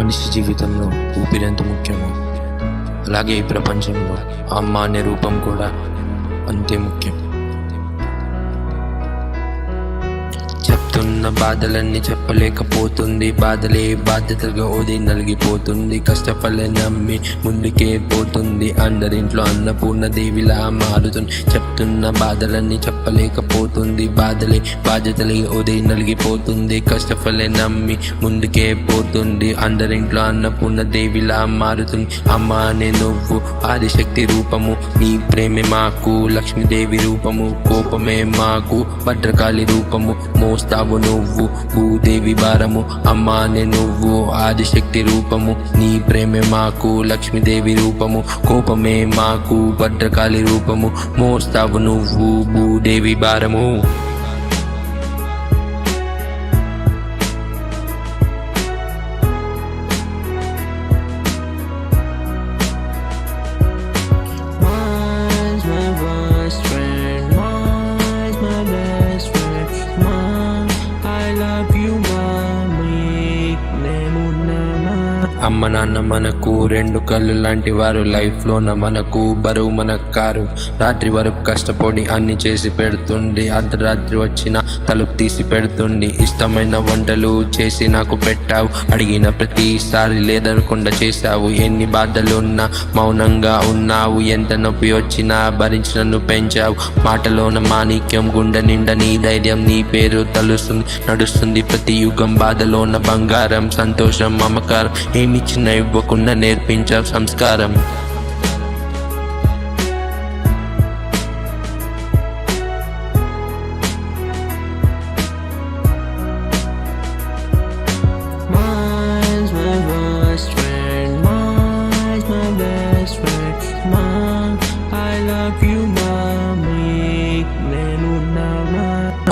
మనిషి జీవితంలో ఊపిరి ఎంత ముఖ్యమో అలాగే ఈ ప్రపంచంలో అమ్మ అనే రూపం కూడా అంతే ముఖ్యం. చెప్తున్న బాధలన్నీ చెప్పలేకపోతుంది, బాధలే బాధ్యతగా ఓది నలిగిపోతుంది. కష్టపడే నమ్మి ముందుకే పోతుంది, అందరింట్లో అన్నపూర్ణ దేవిలా మారుతుంది. చెప్తున్న బాధలన్నీ చెప్పలేకపోతుంది, బాధలే బాధ్యతలే ఓది నలిగిపోతుంది. కష్టపడే నమ్మి ముందుకే పోతుంది, అందరింట్లో అన్నపూర్ణ దేవిలా మారుతుంది. అమ్మ అనే నువ్వు ఆదిశక్తి రూపము, నీ ప్రేమే మాకు లక్ష్మీదేవి రూపము. కోపమే మాకు భద్రకాళి రూపము, మోస్తావు నువ్వు భూదేవి భారము. అమ్మ అనే నువ్వు ఆదిశక్తి రూపము, నీ ప్రేమే మాకు లక్ష్మీదేవి రూపము. కోపమే మాకు భద్రకాళి రూపము, మోస్తావు నువ్వు భూదేవి భారము. అమ్మ నాన్న మనకు రెండు కళ్ళు లాంటి వారు, లైఫ్లోన మనకు బరువు మనకు కారు. రాత్రి వరకు కష్టపడి అన్ని చేసి పెడుతుంది, అర్ధరాత్రి వచ్చిన తలుపు తీసి పెడుతుంది. ఇష్టమైన వంటలు చేసి నాకు పెట్టావు, అడిగిన ప్రతిసారి లేదనకుండా చేశావు. ఎన్ని బాధలున్నా మౌనంగా ఉన్నావు, ఎంత నొప్పి వచ్చినా భరించి నన్ను పెంచావు. మాటలోన మాణిక్యం, గుండె నిండా నీ ధైర్యం, నీ పేరు తలుస్తుంది నడుస్తుంది ప్రతి యుగం. బాధలోన బంగారం, సంతోషం, మమకారం, ఏమిచ్చిన ఇవ్వకుండా నేర్పించావు సంస్కారం.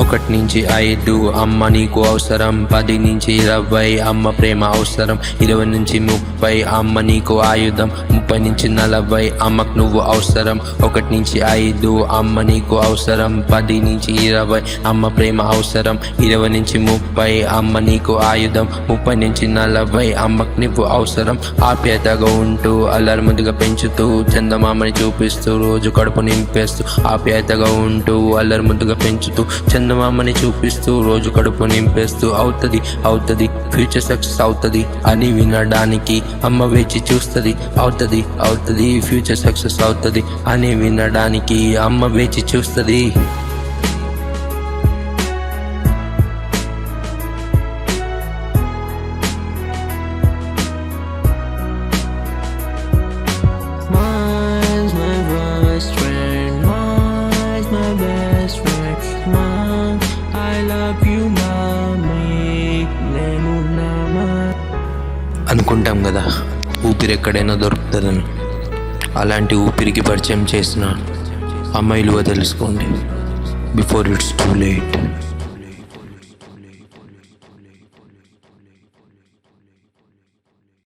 ఒకటి నుంచి 5 అమ్మ నీకు అవసరం, 10 నుంచి 20 అమ్మ ప్రేమ అవసరం, 20 నుంచి 30 అమ్మ నీకు ఆయుధం, 30 నుంచి 40 అమ్మకు నువ్వు అవసరం. 1 నుంచి 5 అమ్మ నీకు అవసరం, 10 నుంచి 20 అమ్మ ప్రేమ అవసరం, 20 నుంచి 30 అమ్మ నీకు ఆయుధం, 30 నుంచి 40 అమ్మకు నువ్వు అవసరం. ఆప్యాయతగా ఉంటూ అల్లరి ముద్దుగా పెంచుతూ చందమామని చూపిస్తూ రోజు కడుపు నింపేస్తూ. ఆప్యాయతగా ఉంటూ అల్లరి ముద్దుగా పెంచుతూ చందమామని చూపిస్తూ రోజు కడుపు నింపేస్తూ. అవుతుంది ఫ్యూచర్ సక్సెస్ అవుతుంది అని వినడానికి అమ్మ వేచి చూస్తుంది. అవుతుంది ఫ్యూచర్ సక్సెస్ అవుతుంది అని వినడానికి అమ్మ వేచి చూస్తుంది. అనుకుంటాం కదా ఊపిరి ఎక్కడైనా దొరుకుతుందని, అలాంటి ఊపిరికి పరిచయం చేసిన అమ్మాయి విలువ తెలుసుకోండి బిఫోర్ ఇట్స్ టూ లేట్.